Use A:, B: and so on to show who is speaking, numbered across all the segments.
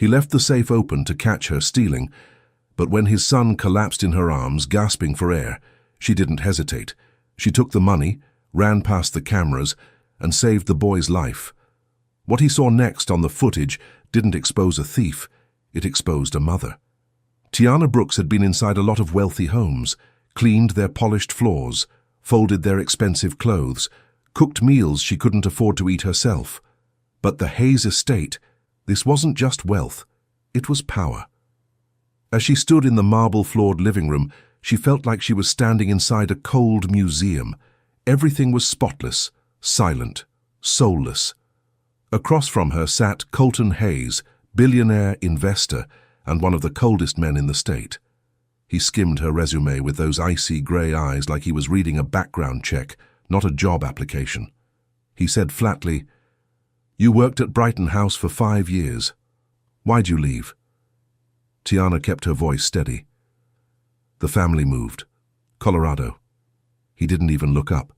A: He left the safe open to catch her stealing, but when his son collapsed in her arms, gasping for air, she didn't hesitate. She took the money, ran past the cameras, and saved the boy's life. What he saw next on the footage didn't expose a thief, it exposed a mother. Tiana Brooks had been inside a lot of wealthy homes, cleaned their polished floors, folded their expensive clothes, cooked meals she couldn't afford to eat herself. But the Hayes estate, this wasn't just wealth, it was power. As she stood in the marble-floored living room, she felt like she was standing inside a cold museum. Everything was spotless, silent, soulless. Across from her sat Colton Hayes, billionaire investor and one of the coldest men in the state. He skimmed her resume with those icy grey eyes like he was reading a background check, not a job application. He said flatly, "You worked at Brighton House for 5 years. Why'd you leave?" Tiana kept her voice steady. "The family moved. Colorado." He didn't even look up.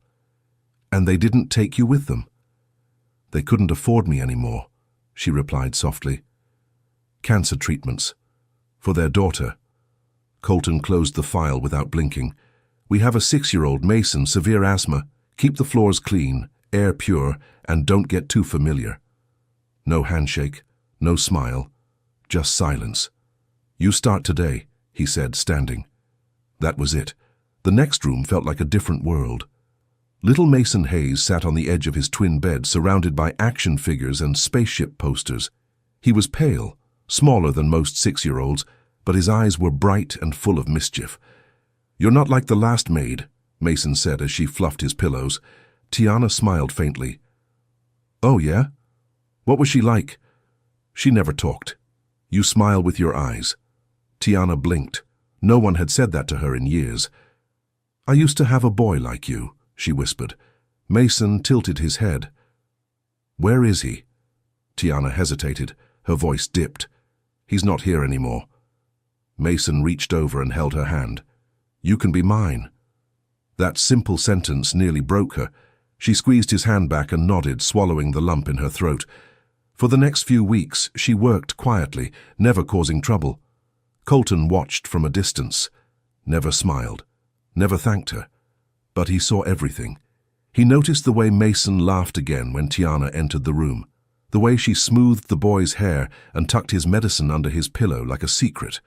A: "And they didn't take you with them?" "They couldn't afford me anymore," she replied softly. "Cancer treatments. For their daughter." Colton closed the file without blinking. "We have a 6-year-old, Mason, severe asthma. Keep the floors clean, air pure, and don't get too familiar." No handshake, no smile, just silence. "You start today," he said, standing. That was it. The next room felt like a different world. Little Mason Hayes sat on the edge of his twin bed, surrounded by action figures and spaceship posters. He was pale, smaller than most 6-year-olds, but his eyes were bright and full of mischief. "You're not like the last maid," Mason said as she fluffed his pillows. Tiana smiled faintly. "Oh, yeah? What was she like?" "She never talked. You smile with your eyes." Tiana blinked. No one had said that to her in years. "I used to have a boy like you," she whispered. Mason tilted his head. "Where is he?" Tiana hesitated. Her voice dipped. "He's not here anymore." Mason reached over and held her hand. "You can be mine." That simple sentence nearly broke her. She squeezed his hand back and nodded, swallowing the lump in her throat. For the next few weeks, she worked quietly, never causing trouble. Colton watched from a distance, never smiled, never thanked her. But he saw everything. He noticed the way Mason laughed again when Tiana entered the room, the way she smoothed the boy's hair and tucked his medicine under his pillow like a secret,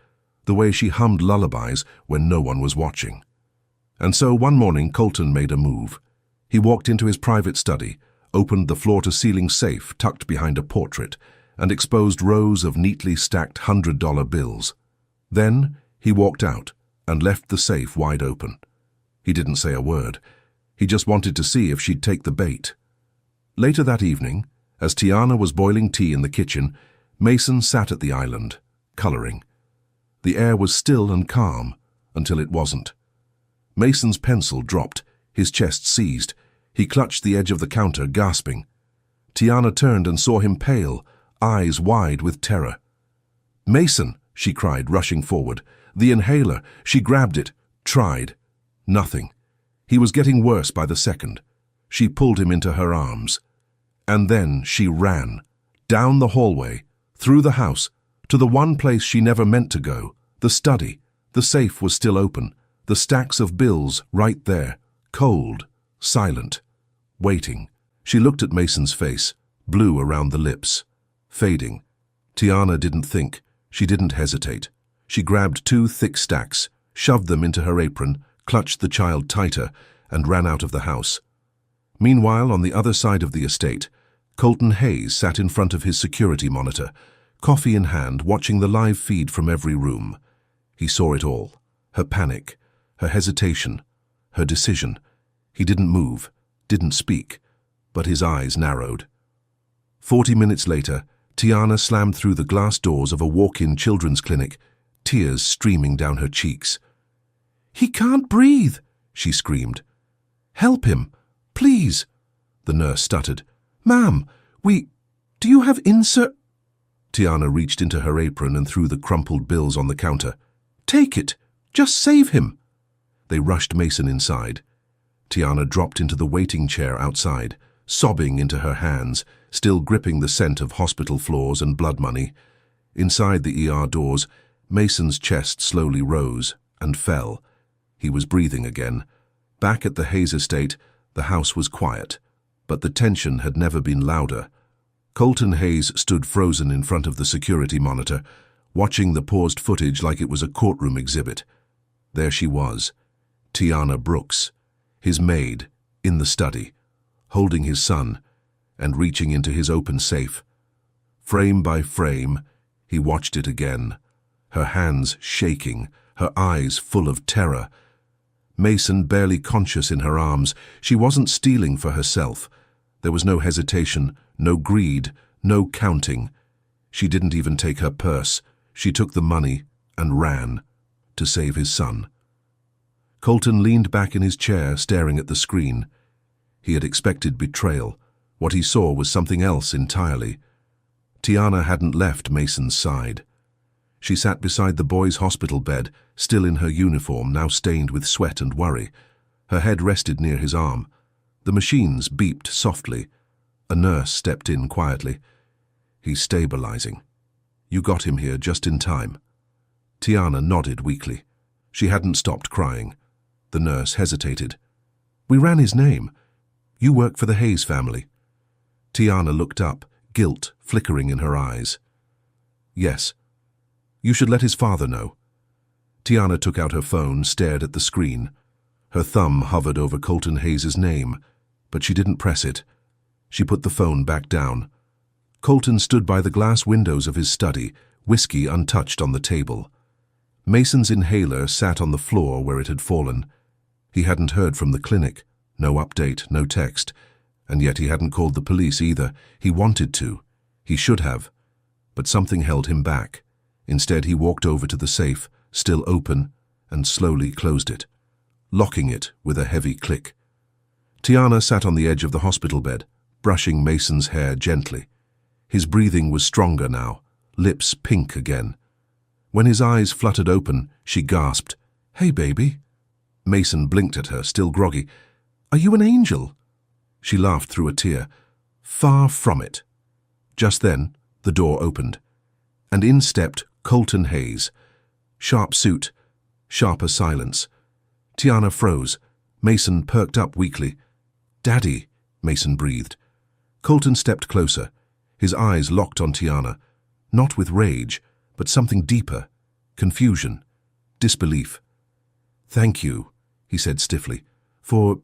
A: the way she hummed lullabies when no one was watching. And so one morning Colton made a move. He walked into his private study, opened the floor-to-ceiling safe tucked behind a portrait, and exposed rows of neatly stacked $100 bills. Then he walked out and left the safe wide open. He didn't say a word. He just wanted to see if she'd take the bait. Later that evening, as Tiana was boiling tea in the kitchen, Mason sat at the island, coloring. The air was still and calm until it wasn't. Mason's pencil dropped, his chest seized. He clutched the edge of the counter, gasping. Tiana turned and saw him pale, eyes wide with terror. "Mason!" she cried, rushing forward. "The inhaler!" She grabbed it, tried. Nothing. He was getting worse by the second. She pulled him into her arms. And then she ran, down the hallway, through the house, to the one place she never meant to go, the study. The safe was still open, the stacks of bills right there, cold, silent, waiting. She looked at Mason's face, blue around the lips, fading. Tiana didn't think. She didn't hesitate. She grabbed 2 thick stacks, shoved them into her apron, clutched the child tighter, and ran out of the house. Meanwhile, on the other side of the estate, Colton Hayes sat in front of his security monitor, coffee in hand, watching the live feed from every room. He saw it all, her panic, her hesitation, her decision. He didn't move, didn't speak, but his eyes narrowed. 40 minutes later, Tiana slammed through the glass doors of a walk-in children's clinic, tears streaming down her cheeks. "He can't breathe," she screamed. "Help him, please." The nurse stuttered. "Ma'am, do you have insert—" Tiana reached into her apron and threw the crumpled bills on the counter. "Take it. Just save him." They rushed Mason inside. Tiana dropped into the waiting chair outside, sobbing into her hands, still gripping the scent of hospital floors and blood money. Inside the ER doors, Mason's chest slowly rose and fell. He was breathing again. Back at the Hayes estate, the house was quiet, but the tension had never been louder. Colton Hayes stood frozen in front of the security monitor, watching the paused footage like it was a courtroom exhibit. There she was, Tiana Brooks, his maid, in the study, holding his son and reaching into his open safe. Frame by frame, he watched it again, her hands shaking, her eyes full of terror. Mason barely conscious in her arms. She wasn't stealing for herself. There was no hesitation, no greed, no counting. She didn't even take her purse. She took the money and ran to save his son. Colton leaned back in his chair, staring at the screen. He had expected betrayal. What he saw was something else entirely. Tiana hadn't left Mason's side. She sat beside the boy's hospital bed, still in her uniform, now stained with sweat and worry. Her head rested near his arm. The machines beeped softly. A nurse stepped in quietly. "He's stabilizing. You got him here just in time." Tiana nodded weakly. She hadn't stopped crying. The nurse hesitated. "We ran his name. You work for the Hayes family." Tiana looked up, guilt flickering in her eyes. "Yes. You should let his father know." Tiana took out her phone, stared at the screen. Her thumb hovered over Colton Hayes' name, but she didn't press it. She put the phone back down. Colton stood by the glass windows of his study, whiskey untouched on the table. Mason's inhaler sat on the floor where it had fallen. He hadn't heard from the clinic. No update, no text. And yet he hadn't called the police either. He wanted to. He should have. But something held him back. Instead, he walked over to the safe, still open, and slowly closed it, locking it with a heavy click. Tiana sat on the edge of the hospital bed, brushing Mason's hair gently. His breathing was stronger now, lips pink again. When his eyes fluttered open, she gasped, "Hey, baby." Mason blinked at her, still groggy. "Are you an angel?" She laughed through a tear. "Far from it." Just then, the door opened, and in stepped Colton Hayes. Sharp suit, sharper silence. Tiana froze. Mason perked up weakly. "Daddy," Mason breathed. Colton stepped closer. His eyes locked on Tiana, not with rage, but something deeper, confusion, disbelief. "Thank you," he said stiffly, "for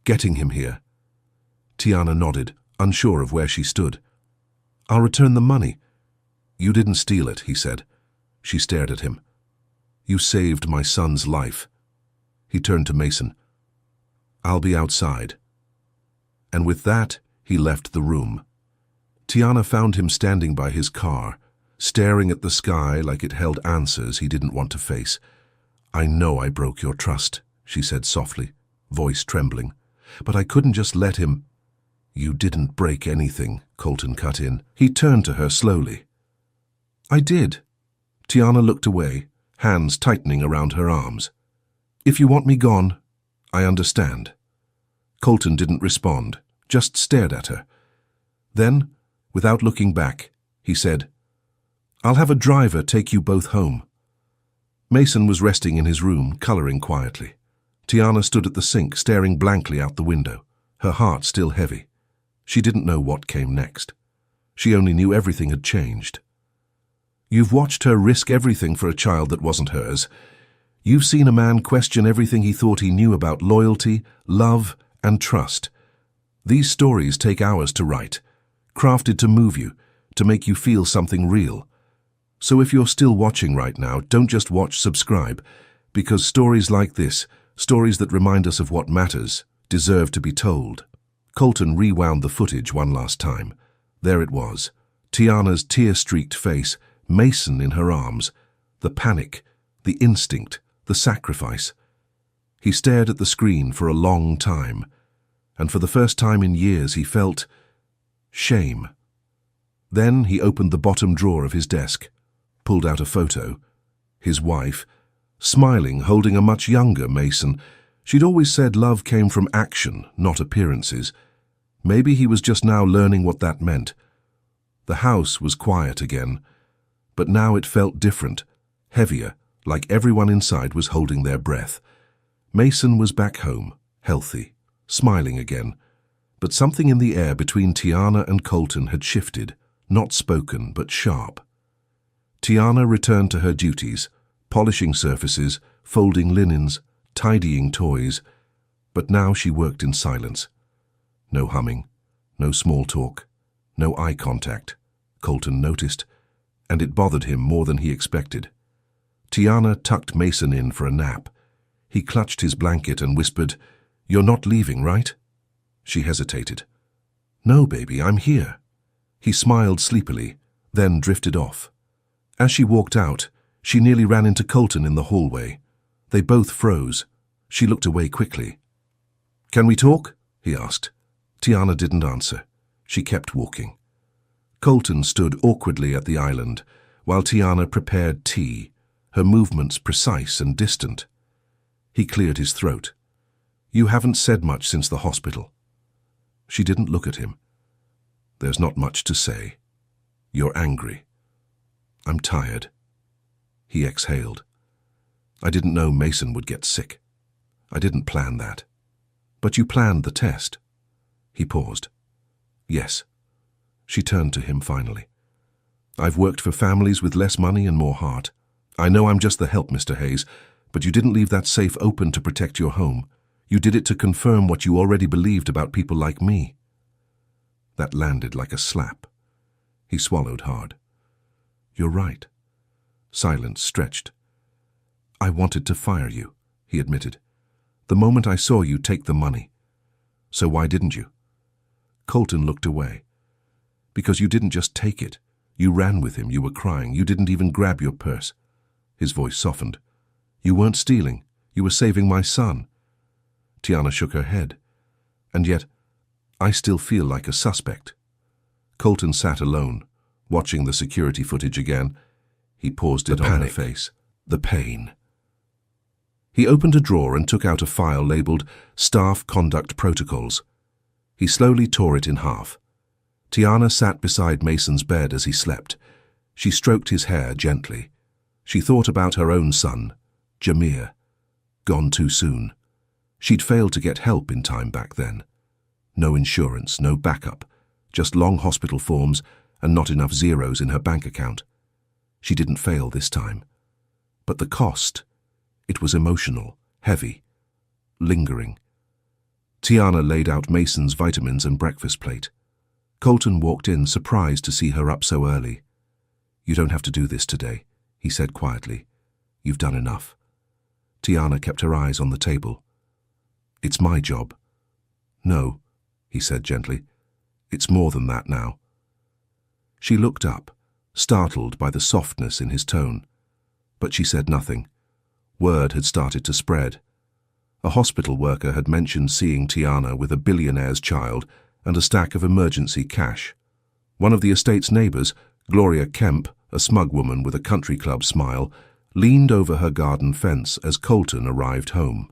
A: getting him here." Tiana nodded, unsure of where she stood. "I'll return the money." "You didn't steal it," he said. She stared at him. "You saved my son's life." He turned to Mason. "I'll be outside." And with that, he left the room. Tiana found him standing by his car, staring at the sky like it held answers he didn't want to face. "I know I broke your trust," she said softly, voice trembling. "But I couldn't just let him—" "You didn't break anything," Colton cut in. He turned to her slowly. "I did." Tiana looked away, hands tightening around her arms. "If you want me gone, I understand." Colton didn't respond, just stared at her. Then, without looking back, he said, "I'll have a driver take you both home." Mason was resting in his room, coloring quietly. Tiana stood at the sink, staring blankly out the window, her heart still heavy. She didn't know what came next. She only knew everything had changed. You've watched her risk everything for a child that wasn't hers. You've seen a man question everything he thought he knew about loyalty, love, and trust. These stories take hours to write, crafted to move you, to make you feel something real. So if you're still watching right now, don't just watch, subscribe, because stories like this, stories that remind us of what matters, deserve to be told. Colton rewound the footage one last time. There it was, Tiana's tear-streaked face, Mason in her arms, the panic, the instinct, the sacrifice. He stared at the screen for a long time, and for the first time in years he felt shame. Then he opened the bottom drawer of his desk, pulled out a photo, his wife, smiling, holding a much younger Mason. She'd always said love came from action, not appearances. Maybe he was just now learning what that meant. The house was quiet again. But now it felt different, heavier, like everyone inside was holding their breath. Mason was back home, healthy, smiling again. But something in the air between Tiana and Colton had shifted, not spoken but sharp. Tiana returned to her duties, polishing surfaces, folding linens, tidying toys, but now she worked in silence. No humming, no small talk, no eye contact, Colton noticed, and it bothered him more than he expected. Tiana tucked Mason in for a nap. He clutched his blanket and whispered, "You're not leaving, right?" She hesitated. "No, baby, I'm here." He smiled sleepily, then drifted off. As she walked out, she nearly ran into Colton in the hallway. They both froze. She looked away quickly. "Can we talk?" he asked. Tiana didn't answer. She kept walking. Colton stood awkwardly at the island, while Tiana prepared tea, her movements precise and distant. He cleared his throat. "You haven't said much since the hospital." She didn't look at him. "There's not much to say. You're angry." "I'm tired." He exhaled. "I didn't know Mason would get sick. I didn't plan that." "But you planned the test." He paused. "Yes." She turned to him finally. "I've worked for families with less money and more heart. I know I'm just the help, Mr. Hayes, but you didn't leave that safe open to protect your home. You did it to confirm what you already believed about people like me." That landed like a slap. He swallowed hard. "You're right." Silence stretched. "I wanted to fire you," he admitted, "the moment I saw you take the money." "So why didn't you?" Colton looked away. "Because you didn't just take it. You ran with him, you were crying, you didn't even grab your purse." His voice softened. "You weren't stealing, you were saving my son." Tiana shook her head. "And yet, I still feel like a suspect." Colton sat alone, watching the security footage again. He paused it on her face. The pain. He opened a drawer and took out a file labeled Staff Conduct Protocols. He slowly tore it in half. Tiana sat beside Mason's bed as he slept. She stroked his hair gently. She thought about her own son, Jameer, gone too soon. She'd failed to get help in time back then. No insurance, no backup, just long hospital forms and not enough zeros in her bank account. She didn't fail this time. But the cost, it was emotional, heavy, lingering. Tiana laid out Mason's vitamins and breakfast plate. Colton walked in, surprised to see her up so early. "You don't have to do this today," he said quietly. "You've done enough." Tiana kept her eyes on the table. "It's my job." "No," he said gently. "It's more than that now." She looked up, startled by the softness in his tone. But she said nothing. Word had started to spread. A hospital worker had mentioned seeing Tiana with a billionaire's child and a stack of emergency cash. One of the estate's neighbors, Gloria Kemp, a smug woman with a country club smile, leaned over her garden fence as Colton arrived home.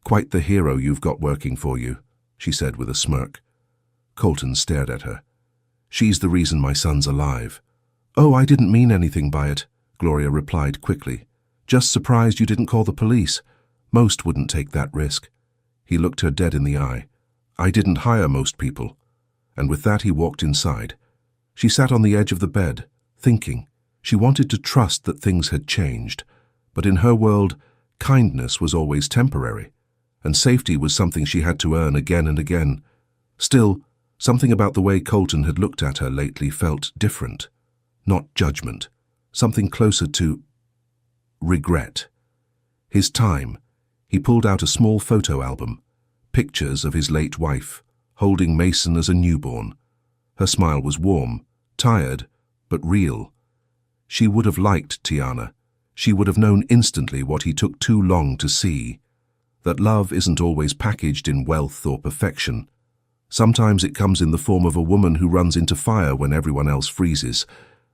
A: "Quite the hero you've got working for you," she said with a smirk. Colton stared at her. "She's the reason my son's alive." "Oh, I didn't mean anything by it," Gloria replied quickly. "Just surprised you didn't call the police. Most wouldn't take that risk." He looked her dead in the eye. "I didn't hire most people." And with that he walked inside. She sat on the edge of the bed, thinking. She wanted to trust that things had changed, but in her world, kindness was always temporary, and safety was something she had to earn again and again. Still, something about the way Colton had looked at her lately felt different. Not judgment, something closer to regret. His time. He pulled out a small photo album, pictures of his late wife, holding Mason as a newborn. Her smile was warm, tired, but real. She would have liked Tiana. She would have known instantly what he took too long to see. That love isn't always packaged in wealth or perfection. Sometimes it comes in the form of a woman who runs into fire when everyone else freezes.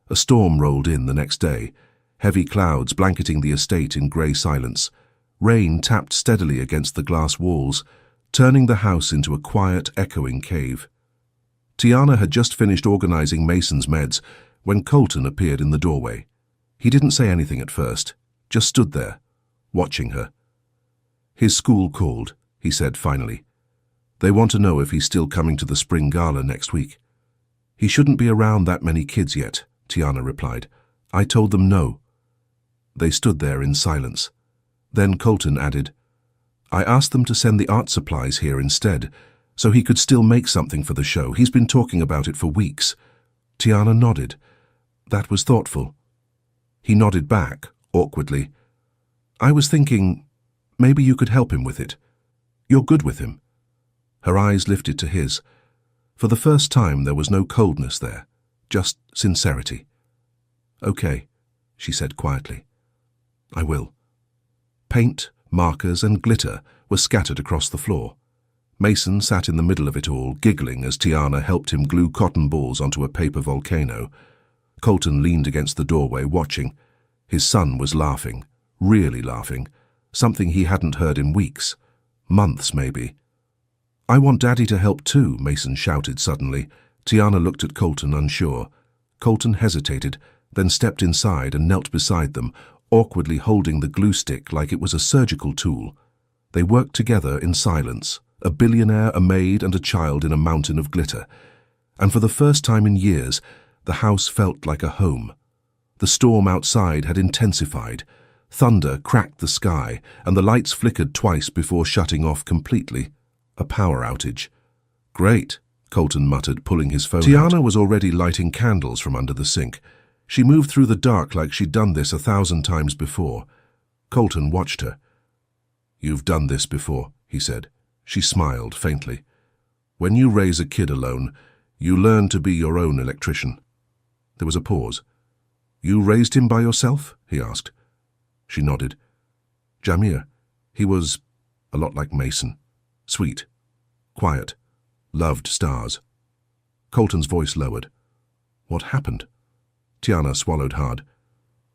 A: A storm rolled in the next day, heavy clouds blanketing the estate in grey silence. Rain tapped steadily against the glass walls, turning the house into a quiet, echoing cave. Tiana had just finished organizing Mason's meds when Colton appeared in the doorway. He didn't say anything at first, just stood there, watching her. "His school called," he said finally. "They want to know if he's still coming to the spring gala next week." "He shouldn't be around that many kids yet," Tiana replied. "I told them no." They stood there in silence. Then Colton added, "I asked them to send the art supplies here instead, so he could still make something for the show. He's been talking about it for weeks." Tiana nodded. "That was thoughtful." He nodded back, awkwardly. "I was thinking, maybe you could help him with it. You're good with him." Her eyes lifted to his. For the first time there was no coldness there, just sincerity. "Okay," she said quietly. "I will." Paint, markers, and glitter were scattered across the floor. Mason sat in the middle of it all, giggling as Tiana helped him glue cotton balls onto a paper volcano. Colton leaned against the doorway, watching. His son was laughing, really laughing, something he hadn't heard in weeks, months maybe. "I want Daddy to help too," Mason shouted suddenly. Tiana looked at Colton, unsure. Colton hesitated, then stepped inside and knelt beside them, awkwardly holding the glue stick like it was a surgical tool. They worked together in silence, a billionaire, a maid, and a child in a mountain of glitter. And for the first time in years, the house felt like a home. The storm outside had intensified. Thunder cracked the sky, and the lights flickered twice before shutting off completely. A power outage. "Great," Colton muttered, pulling his phone out. Tiana was already lighting candles from under the sink. She moved through the dark like she'd done this 1,000 times before. Colton watched her. "You've done this before," he said. She smiled faintly. "When you raise a kid alone, you learn to be your own electrician." There was a pause. "You raised him by yourself?" he asked. She nodded. "Jamir, he was a lot like Mason. Sweet, quiet, loved stars." Colton's voice lowered. "What happened?" Tiana swallowed hard.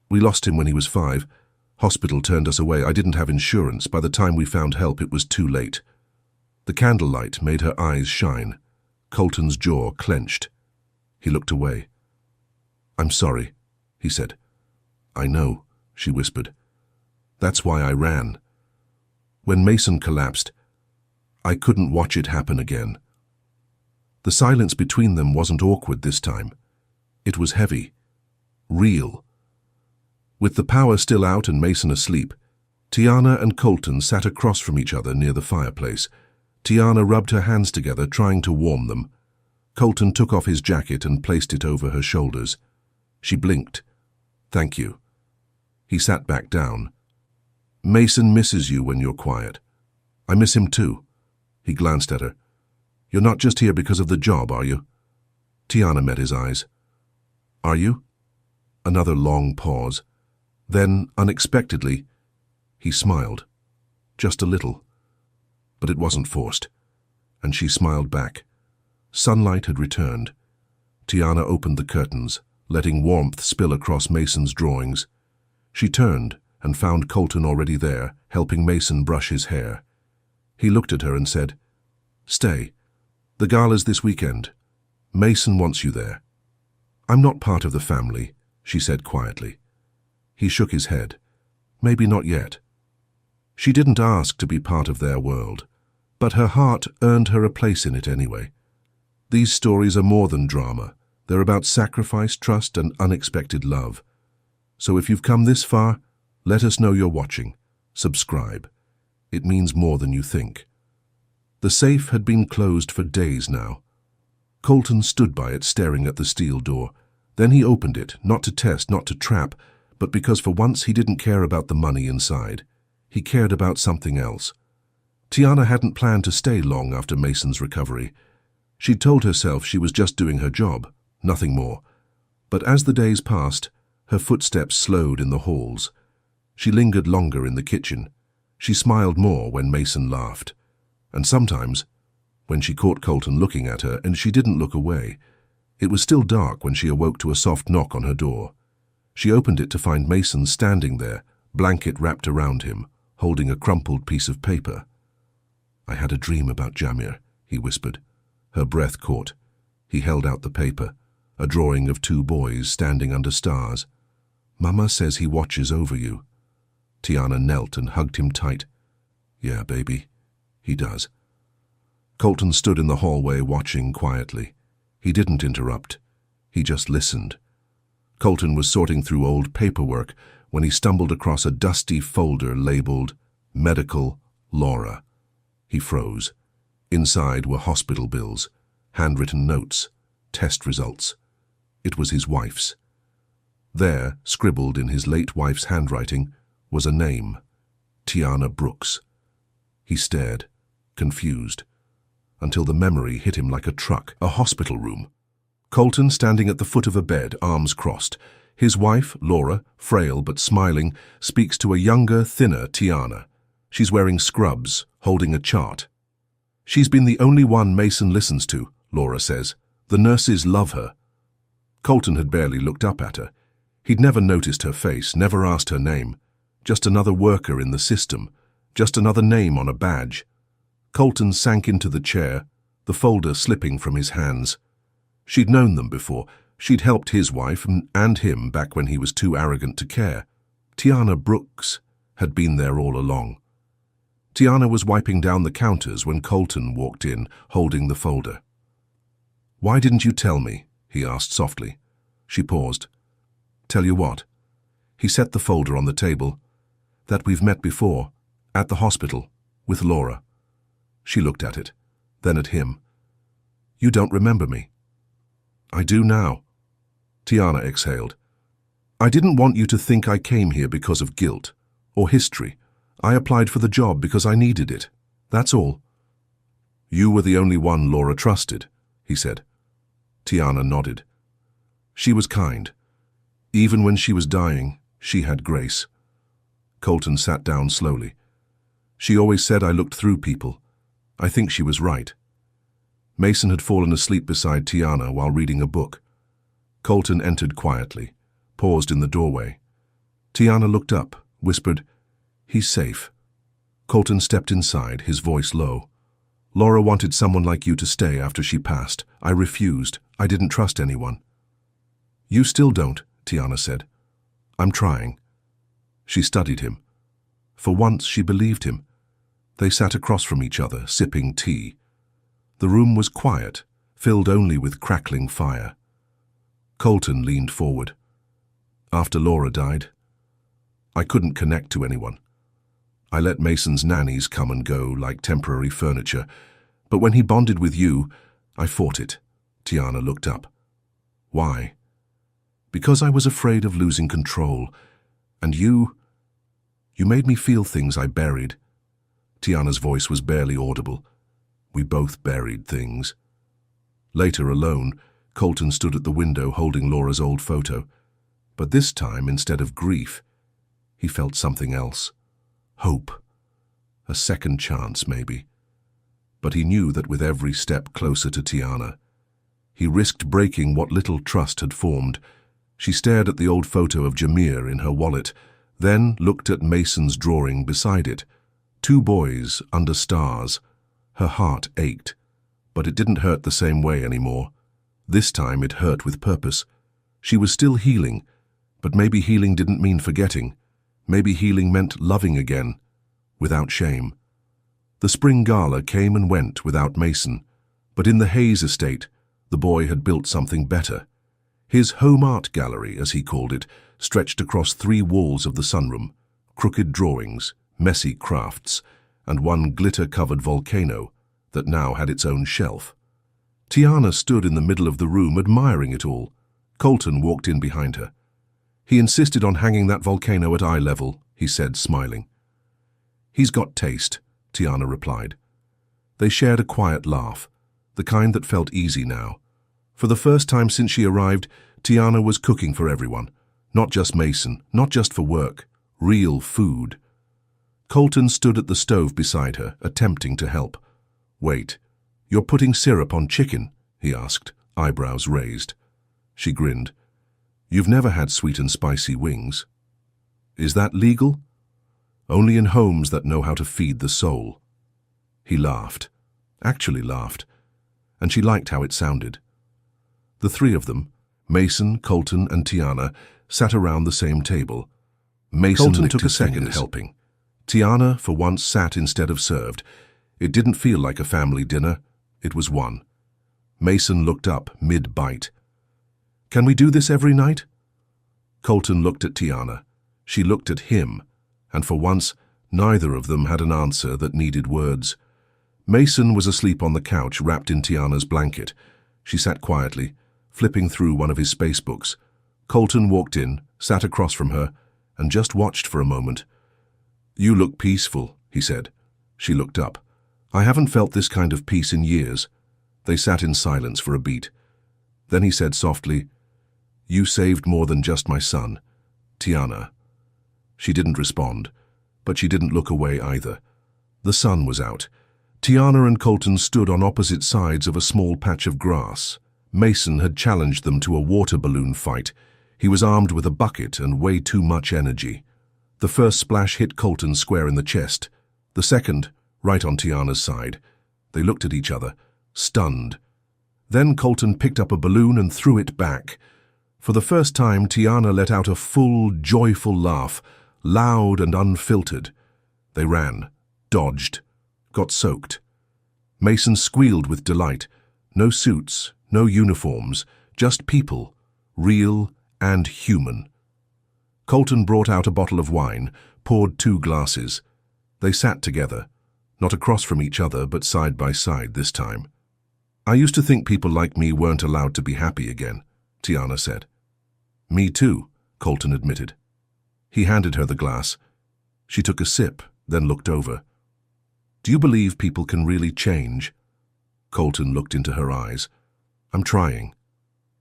A: "We lost him when he was 5. Hospital turned us away. I didn't have insurance. By the time we found help, it was too late." The candlelight made her eyes shine. Colton's jaw clenched. He looked away. "I'm sorry," he said. "I know," she whispered. "That's why I ran. When Mason collapsed, I couldn't watch it happen again." The silence between them wasn't awkward this time. It was heavy, real. With the power still out and Mason asleep, Tiana and Colton sat across from each other near the fireplace. Tiana rubbed her hands together, trying to warm them. Colton took off his jacket and placed it over her shoulders. She blinked. "Thank you." He sat back down. "Mason misses you when you're quiet. I miss him too." He glanced at her. "You're not just here because of the job, are you?" Tiana met his eyes. "Are you?" Another long pause. Then, unexpectedly, he smiled. Just a little. But it wasn't forced. And she smiled back. Sunlight had returned. Tiana opened the curtains, letting warmth spill across Mason's drawings. She turned and found Colton already there, helping Mason brush his hair. He looked at her and said, "Stay. The gala's this weekend. Mason wants you there." "I'm not part of the family," she said quietly. He shook his head. "Maybe not yet." She didn't ask to be part of their world, but her heart earned her a place in it anyway. These stories are more than drama. They're about sacrifice, trust, and unexpected love. So if you've come this far, let us know you're watching. Subscribe. It means more than you think. The safe had been closed for days now. Colton stood by it, staring at the steel door. Then he opened it, not to test, not to trap, but because for once he didn't care about the money inside. He cared about something else. Tiana hadn't planned to stay long after Mason's recovery. She'd told herself she was just doing her job, nothing more. But as the days passed, her footsteps slowed in the halls. She lingered longer in the kitchen. She smiled more when Mason laughed. And sometimes, when she caught Colton looking at her and she didn't look away, it was still dark when she awoke to a soft knock on her door. She opened it to find Mason standing there, blanket wrapped around him, holding a crumpled piece of paper. "I had a dream about Jamir," he whispered. Her breath caught. He held out the paper, a drawing of two boys standing under stars. "Mama says he watches over you." Tiana knelt and hugged him tight. "Yeah, baby, he does." Colton stood in the hallway watching quietly. He didn't interrupt. He just listened. Colton was sorting through old paperwork when he stumbled across a dusty folder labeled Medical Laura. He froze. Inside were hospital bills, handwritten notes, test results. It was his wife's. There, scribbled in his late wife's handwriting, was a name, Tiana Brooks. He stared, confused, until the memory hit him like a truck. A hospital room. Colton standing at the foot of a bed, arms crossed. His wife, Laura, frail but smiling, speaks to a younger, thinner Tiana. She's wearing scrubs, holding a chart. "She's been the only one Mason listens to," Laura says. "The nurses love her." Colton had barely looked up at her. He'd never noticed her face, never asked her name. Just another worker in the system, just another name on a badge. Colton sank into the chair, the folder slipping from his hands. She'd known them before. She'd helped his wife and him back when he was too arrogant to care. Tiana Brooks had been there all along. Tiana was wiping down the counters when Colton walked in, holding the folder. "Why didn't you tell me?" he asked softly. She paused. "Tell you what?" He set the folder on the table. "That we've met before, at the hospital, with Laura." She looked at it, then at him. "You don't remember me." "I do now." Tiana exhaled. "I didn't want you to think I came here because of guilt or history. I applied for the job because I needed it. That's all." "You were the only one Laura trusted," he said. Tiana nodded. She was kind. Even when she was dying, she had grace. Colton sat down slowly. "She always said I looked through people. I think she was right." Mason had fallen asleep beside Tiana while reading a book. Colton entered quietly, paused in the doorway. Tiana looked up, whispered, "He's safe." Colton stepped inside, his voice low. "Laura wanted someone like you to stay after she passed. I refused. I didn't trust anyone." "You still don't," Tiana said. "I'm trying." She studied him. For once she believed him. They sat across from each other, sipping tea. The room was quiet, filled only with crackling fire. Colton leaned forward. "After Laura died, I couldn't connect to anyone. I let Mason's nannies come and go like temporary furniture, but when he bonded with you, I fought it." Tiana looked up. "Why?" "Because I was afraid of losing control. And you made me feel things I buried." Tiana's voice was barely audible. "We both buried things." Later, alone, Colton stood at the window holding Laura's old photo. But this time, instead of grief, he felt something else. Hope. A second chance, maybe. But he knew that with every step closer to Tiana, he risked breaking what little trust had formed. She stared at the old photo of Jameer in her wallet, then looked at Mason's drawing beside it. Two boys under stars. Her heart ached, but it didn't hurt the same way anymore. This time it hurt with purpose. She was still healing, but maybe healing didn't mean forgetting. Maybe healing meant loving again, without shame. The spring gala came and went without Mason, but in the Hayes estate, the boy had built something better. His home art gallery, as he called it, stretched across 3 walls of the sunroom, crooked drawings, messy crafts, and one glitter-covered volcano that now had its own shelf. Tiana stood in the middle of the room admiring it all. Colton walked in behind her. "He insisted on hanging that volcano at eye level," he said, smiling. "He's got taste," Tiana replied. They shared a quiet laugh, the kind that felt easy now. For the first time since she arrived, Tiana was cooking for everyone. Not just Mason, not just for work. Real food. Colton stood at the stove beside her, attempting to help. "Wait, you're putting syrup on chicken?" he asked, eyebrows raised. She grinned. "You've never had sweet and spicy wings. Is that legal?" "Only in homes that know how to feed the soul." He laughed, actually laughed, and she liked how it sounded. The 3 of them, Mason, Colton, and Tiana sat around the same table. Mason took a second helping. Tiana, for once, sat instead of served. It didn't feel like a family dinner. It was one. Mason looked up mid-bite. "Can we do this every night?" Colton looked at Tiana. She looked at him, and for once, neither of them had an answer that needed words. Mason was asleep on the couch, wrapped in Tiana's blanket. She sat quietly, flipping through one of his space books. Colton walked in, sat across from her, and just watched for a moment. "You look peaceful," he said. She looked up. "I haven't felt this kind of peace in years." They sat in silence for a beat. Then he said softly, "You saved more than just my son, Tiana." She didn't respond, but she didn't look away either. The sun was out. Tiana and Colton stood on opposite sides of a small patch of grass. Mason had challenged them to a water balloon fight. He was armed with a bucket and way too much energy. The first splash hit Colton square in the chest. The second, right on Tiana's side. They looked at each other, stunned. Then Colton picked up a balloon and threw it back. For the first time, Tiana let out a full, joyful laugh, loud and unfiltered. They ran, dodged, got soaked. Mason squealed with delight. No suits, no uniforms, just people, real and human. Colton brought out a bottle of wine, poured 2 glasses. They sat together, not across from each other, but side by side this time. "I used to think people like me weren't allowed to be happy again," Tiana said. "Me too," Colton admitted. He handed her the glass. She took a sip, then looked over. "Do you believe people can really change?" Colton looked into her eyes. "I'm trying."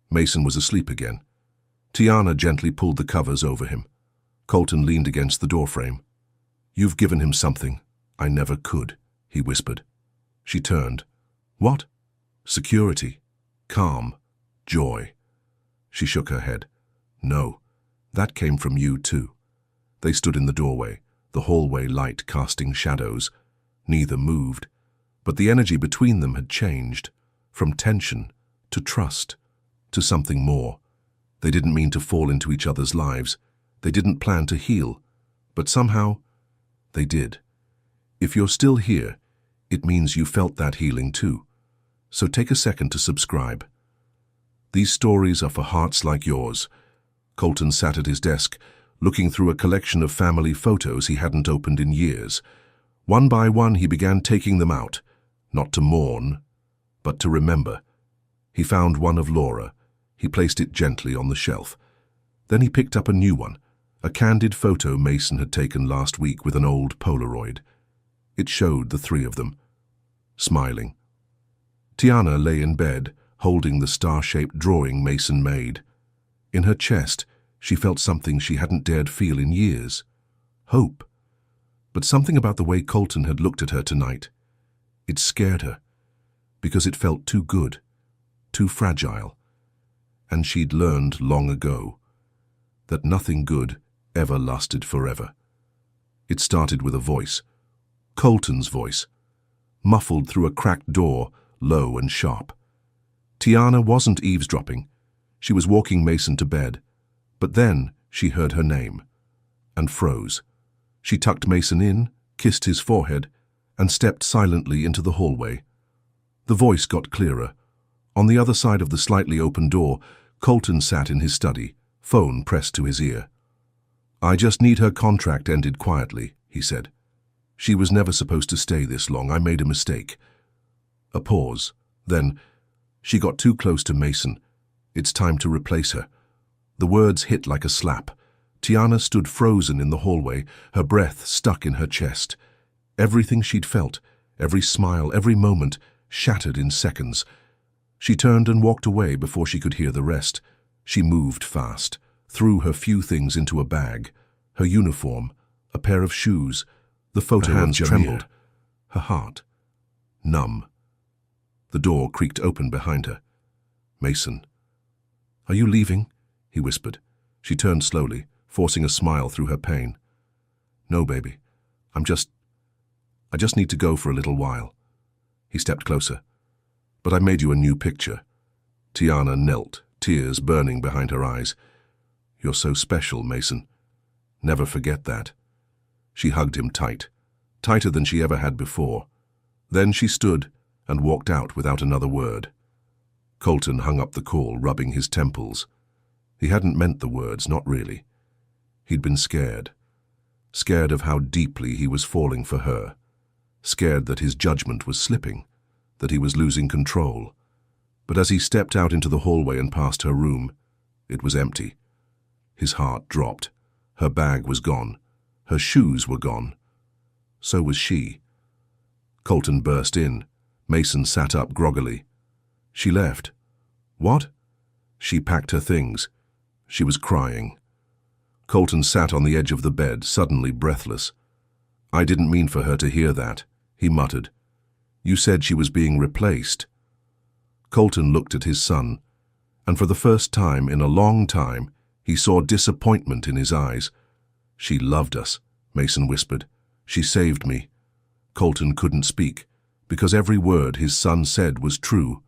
A: Mason was asleep again. Tiana gently pulled the covers over him. Colton leaned against the doorframe. "You've given him something I never could," he whispered. She turned. "What?" "Security, calm, joy." She shook her head. "No, that came from you too." They stood in the doorway, the hallway light casting shadows. Neither moved, but the energy between them had changed, from tension to trust, to something more. They didn't mean to fall into each other's lives. They didn't plan to heal, but somehow they did. If you're still here, it means you felt that healing too. So take a second to subscribe. These stories are for hearts like yours. Colton sat at his desk, looking through a collection of family photos he hadn't opened in years. One by one he began taking them out, not to mourn, but to remember. He found one of Laura. He placed it gently on the shelf. Then he picked up a new one, a candid photo Mason had taken last week with an old Polaroid. It showed the 3 of them, smiling. Tiana lay in bed, holding the star-shaped drawing Mason made. In her chest, she felt something she hadn't dared feel in years. Hope. But something about the way Colton had looked at her tonight. It scared her, because it felt too good, too fragile. And she'd learned long ago that nothing good ever lasted forever. It started with a voice, Colton's voice, muffled through a cracked door, low and sharp. Tiana wasn't eavesdropping. She was walking Mason to bed. But then she heard her name, and froze. She tucked Mason in, kissed his forehead, and stepped silently into the hallway. The voice got clearer. On the other side of the slightly open door, Colton sat in his study, phone pressed to his ear. "I just need her contract ended quietly," he said. "She was never supposed to stay this long. I made a mistake." A pause. Then, "She got too close to Mason. It's time to replace her." The words hit like a slap. Tiana stood frozen in the hallway, her breath stuck in her chest. Everything she'd felt, every smile, every moment, shattered in seconds. She turned and walked away before she could hear the rest. She moved fast, threw her few things into a bag, her uniform, a pair of shoes, the photo. Her hands trembled, her heart numb. The door creaked open behind her. "Mason." "Are you leaving?" he whispered. She turned slowly, forcing a smile through her pain. "No, baby. I just need to go for a little while." He stepped closer. "But I made you a new picture." Tiana knelt, tears burning behind her eyes. "You're so special, Mason. Never forget that." She hugged him tight, tighter than she ever had before. Then she stood and walked out without another word. Colton hung up the call, rubbing his temples. He hadn't meant the words, not really. He'd been scared. Scared of how deeply he was falling for her. Scared that his judgment was slipping, that he was losing control. But as he stepped out into the hallway and past her room, it was empty. His heart dropped. Her bag was gone. Her shoes were gone. So was she. Colton burst in. Mason sat up groggily. "She left." "What?" "She packed her things." She was crying. Colton sat on the edge of the bed, suddenly breathless. "I didn't mean for her to hear that," he muttered. "You said she was being replaced." Colton looked at his son, and for the first time in a long time, he saw disappointment in his eyes. "She loved us," Mason whispered. "She saved me." Colton couldn't speak, because every word his son said was true.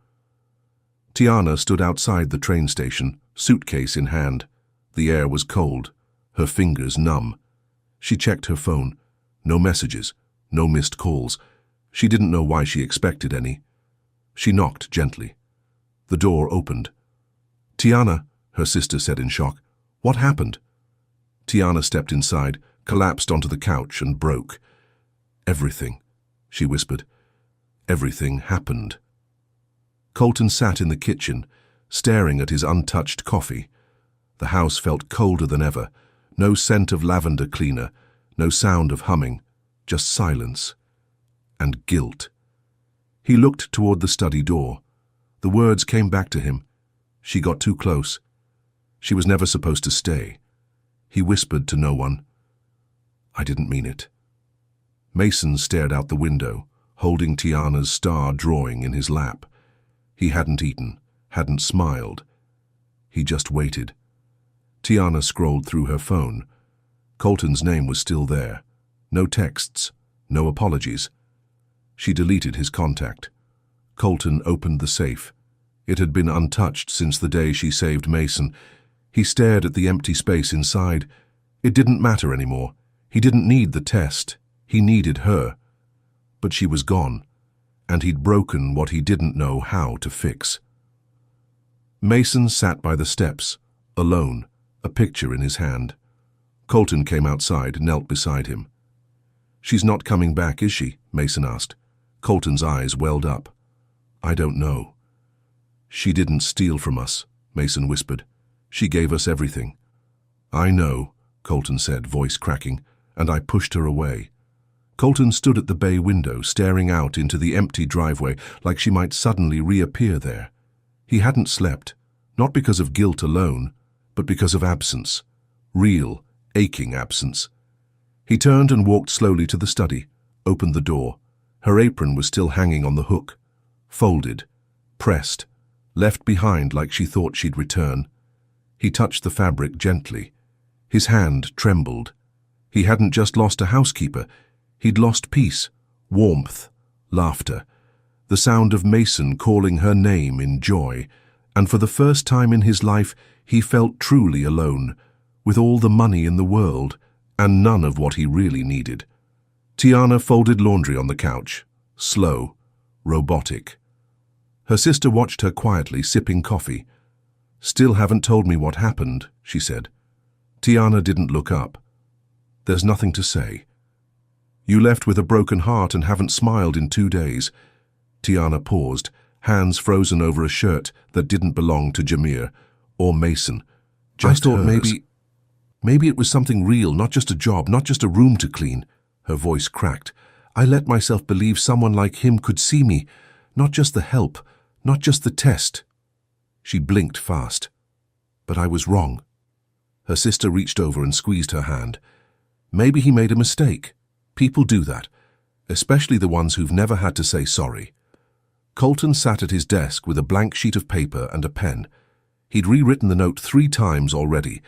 A: Tiana stood outside the train station, suitcase in hand. The air was cold, her fingers numb. She checked her phone. No messages, no missed calls. She didn't know why she expected any. She knocked gently. The door opened. "Tiana," her sister said in shock. "What happened?" Tiana stepped inside, collapsed onto the couch and broke. "Everything," she whispered. "Everything happened." Colton sat in the kitchen, staring at his untouched coffee. The house felt colder than ever. No scent of lavender cleaner, no sound of humming, just silence and guilt. He looked toward the study door. The words came back to him. She got too close. She was never supposed to stay. He whispered to no one. "I didn't mean it." Mason stared out the window, holding Tiana's star drawing in his lap. He hadn't eaten, hadn't smiled. He just waited. Tiana scrolled through her phone. Colton's name was still there. No texts, no apologies. She deleted his contact. Colton opened the safe. It had been untouched since the day she saved Mason. He stared at the empty space inside. It didn't matter anymore. He didn't need the test. He needed her. But she was gone, and he'd broken what he didn't know how to fix. Mason sat by the steps, alone, a picture in his hand. Colton came outside, knelt beside him. "She's not coming back, is she?" Mason asked. Colton's eyes welled up. "I don't know." "She didn't steal from us," Mason whispered. "She gave us everything." "I know," Colton said, voice cracking, "and I pushed her away." Colton stood at the bay window, staring out into the empty driveway like she might suddenly reappear there. He hadn't slept, not because of guilt alone, but because of absence. Real, aching absence. He turned and walked slowly to the study, opened the door. Her apron was still hanging on the hook. Folded, pressed, left behind like she thought she'd return. He touched the fabric gently. His hand trembled. He hadn't just lost a housekeeper. He'd lost peace, warmth, laughter, the sound of Mason calling her name in joy, and for the first time in his life he felt truly alone, with all the money in the world, and none of what he really needed. Tiana folded laundry on the couch, slow, robotic. Her sister watched her quietly, sipping coffee. "Still haven't told me what happened," she said. Tiana didn't look up. "There's nothing to say. You left with a broken heart and haven't smiled in 2 days." Tiana paused, hands frozen over a shirt that didn't belong to Jameer or Mason. "I thought maybe it was something real, not just a job, not just a room to clean." Her voice cracked. "I let myself believe someone like him could see me, not just the help, not just the test." She blinked fast. "But I was wrong." Her sister reached over and squeezed her hand. "Maybe he made a mistake. People do that, especially the ones who've never had to say sorry." Colton sat at his desk with a blank sheet of paper and a pen. He'd rewritten the note 3 times already.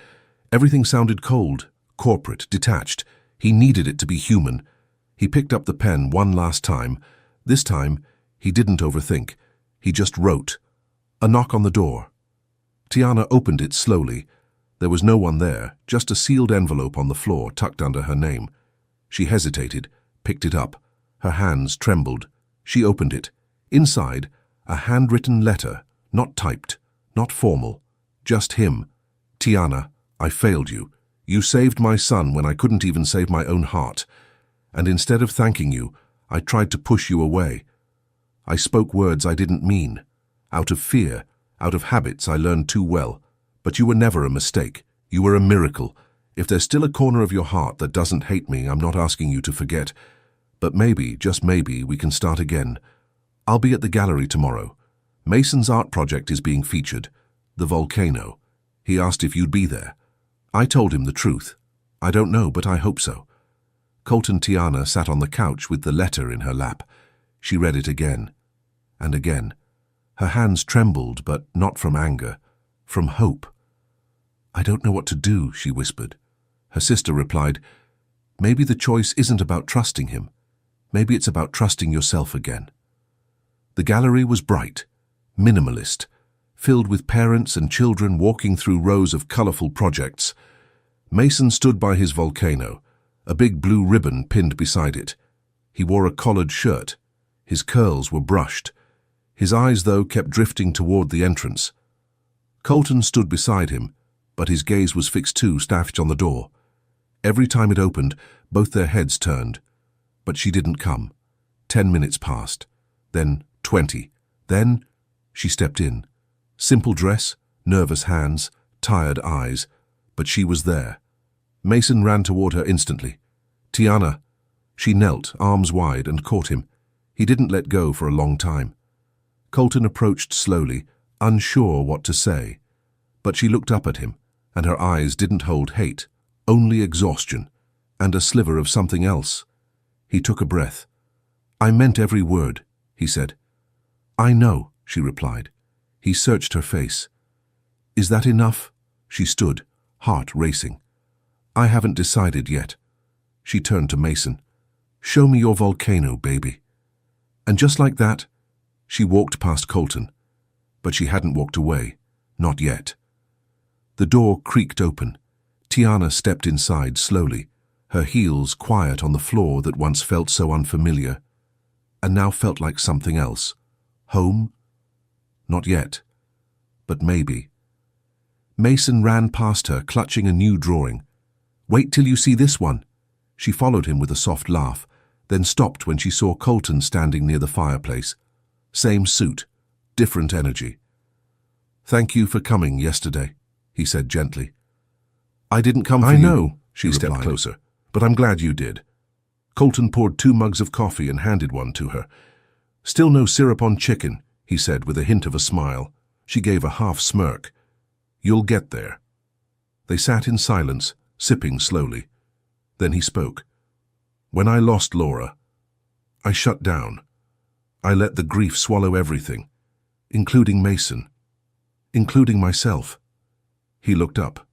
A: Everything sounded cold, corporate, detached. He needed it to be human. He picked up the pen one last time. This time, he didn't overthink. He just wrote. A knock on the door. Tiana opened it slowly. There was no one there, just a sealed envelope on the floor tucked under her name. She hesitated, picked it up. Her hands trembled. She opened it. Inside, a handwritten letter, not typed, not formal, just him. Tiana, I failed you. You saved my son when I couldn't even save my own heart. And instead of thanking you, I tried to push you away. I spoke words I didn't mean. Out of fear, out of habits I learned too well. But you were never a mistake. You were a miracle. If there's still a corner of your heart that doesn't hate me, I'm not asking you to forget. But maybe, just maybe, we can start again. I'll be at the gallery tomorrow. Mason's art project is being featured. The volcano. He asked if you'd be there. I told him the truth. I don't know, but I hope so. Colton Tiana sat on the couch with the letter in her lap. She read it again and again. Her hands trembled, but not from anger, from hope. I don't know what to do, she whispered. Her sister replied, maybe the choice isn't about trusting him. Maybe it's about trusting yourself again. The gallery was bright, minimalist, filled with parents and children walking through rows of colorful projects. Mason stood by his volcano, a big blue ribbon pinned beside it. He wore a collared shirt. His curls were brushed. His eyes, though, kept drifting toward the entrance. Colton stood beside him, but his gaze was fixed too, staffed on the door. Every time it opened, both their heads turned. But she didn't come. 10 minutes passed. Then 20. Then she stepped in. Simple dress, nervous hands, tired eyes, but she was there. Mason ran toward her instantly. Tiana. She knelt, arms wide, and caught him. He didn't let go for a long time. Colton approached slowly, unsure what to say. But she looked up at him, and her eyes didn't hold hate, only exhaustion, and a sliver of something else. He took a breath. I meant every word, he said. I know, she replied. He searched her face. Is that enough? She stood, heart racing. I haven't decided yet. She turned to Mason. Show me your volcano, baby. And just like that, she walked past Colton. But she hadn't walked away. Not yet. The door creaked open. Tiana stepped inside slowly, her heels quiet on the floor that once felt so unfamiliar, and now felt like something else. Home? Not yet. But maybe. Mason ran past her, clutching a new drawing. Wait till you see this one. She followed him with a soft laugh, then stopped when she saw Colton standing near the fireplace. Same suit, different energy. Thank you for coming yesterday, he said gently. I didn't come for you. I know, she stepped closer, but I'm glad you did. Colton poured 2 mugs of coffee and handed one to her. Still no syrup on chicken, he said with a hint of a smile. She gave a half smirk. You'll get there. They sat in silence, sipping slowly. Then he spoke. When I lost Laura, I shut down. I let the grief swallow everything, including Mason, including myself. He looked up.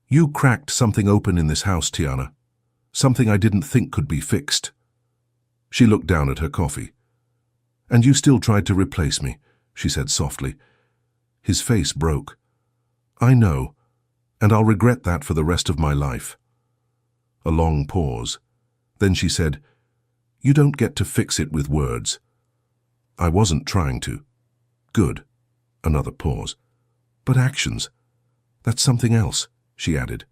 A: You cracked something open in this house, Tiana. Something I didn't think could be fixed. She looked down at her coffee. And you still tried to replace me, she said softly. His face broke. I know, and I'll regret that for the rest of my life. A long pause. Then she said, You don't get to fix it with words. I wasn't trying to. Good. Another pause. But actions. That's something else, she added.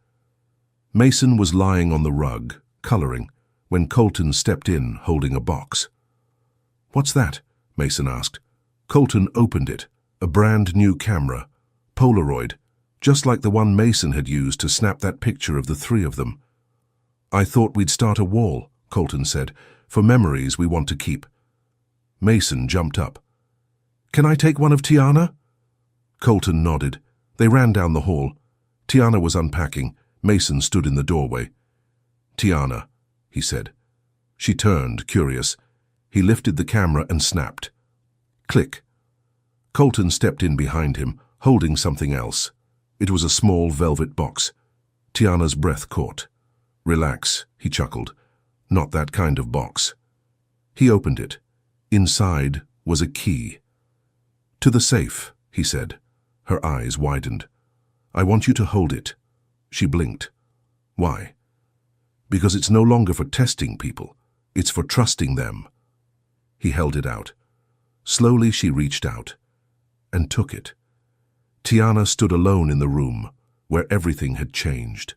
A: Mason was lying on the rug, coloring, when Colton stepped in, holding a box. What's that? Mason asked. Colton opened it. A brand new camera. Polaroid. Just like the one Mason had used to snap that picture of the 3 of them. I thought we'd start a wall, Colton said, for memories we want to keep. Mason jumped up. Can I take one of Tiana? Colton nodded. They ran down the hall. Tiana was unpacking. Mason stood in the doorway. Tiana, he said. She turned, curious. He lifted the camera and snapped. Click. Colton stepped in behind him, holding something else. It was a small velvet box. Tiana's breath caught. Relax, he chuckled. Not that kind of box. He opened it. Inside was a key. To the safe, he said. Her eyes widened. "I want you to hold it." She blinked. "Why?" "Because it's no longer for testing people. It's for trusting them." He held it out. Slowly she reached out and took it. Tiana stood alone in the room, where everything had changed.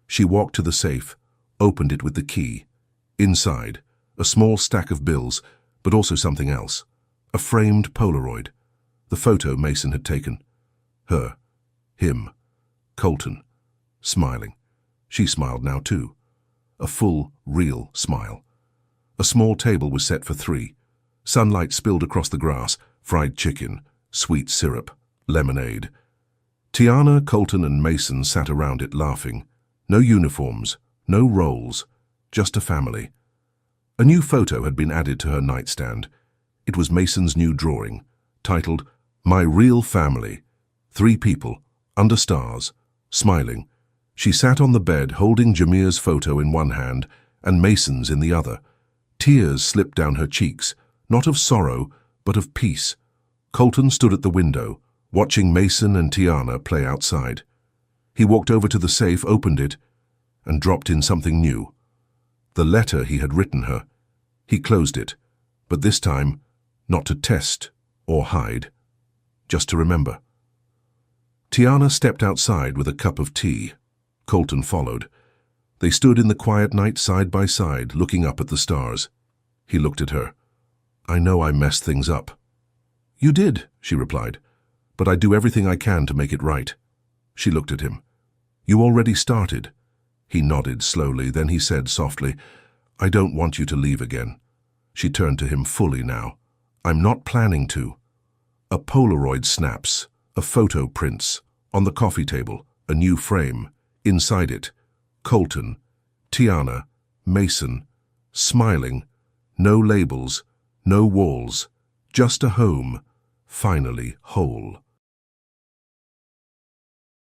A: She walked to the safe, opened it with the key. Inside, a small stack of bills, but also something else. A framed Polaroid. The photo Mason had taken. Her. Him. Colton. Smiling. She smiled now too. A full, real smile. A small table was set for 3. Sunlight spilled across the grass, fried chicken, sweet syrup, lemonade. Tiana, Colton and Mason sat around it laughing. No uniforms, no roles, just a family. A new photo had been added to her nightstand. It was Mason's new drawing, titled, "My Real Family." 3 people, under stars, smiling. She sat on the bed holding Jameer's photo in one hand and Mason's in the other. Tears slipped down her cheeks, not of sorrow, but of peace. Colton stood at the window, watching Mason and Tiana play outside. He walked over to the safe, opened it, and dropped in something new. The letter he had written her. He closed it, but this time, not to test or hide, just to remember. Tiana stepped outside with a cup of tea. Colton followed. They stood in the quiet night side by side, looking up at the stars. He looked at her. "I know I messed things up." "You did," she replied, "but I do everything I can to make it right." She looked at him. "You already started." He nodded slowly, then he said softly, "I don't want you to leave again." She turned to him fully now. "I'm not planning to." A Polaroid snaps, a photo prints, on the coffee table, a new frame. Inside it, Colton, Tiana, Mason, smiling, no labels, no walls, just a home, finally whole.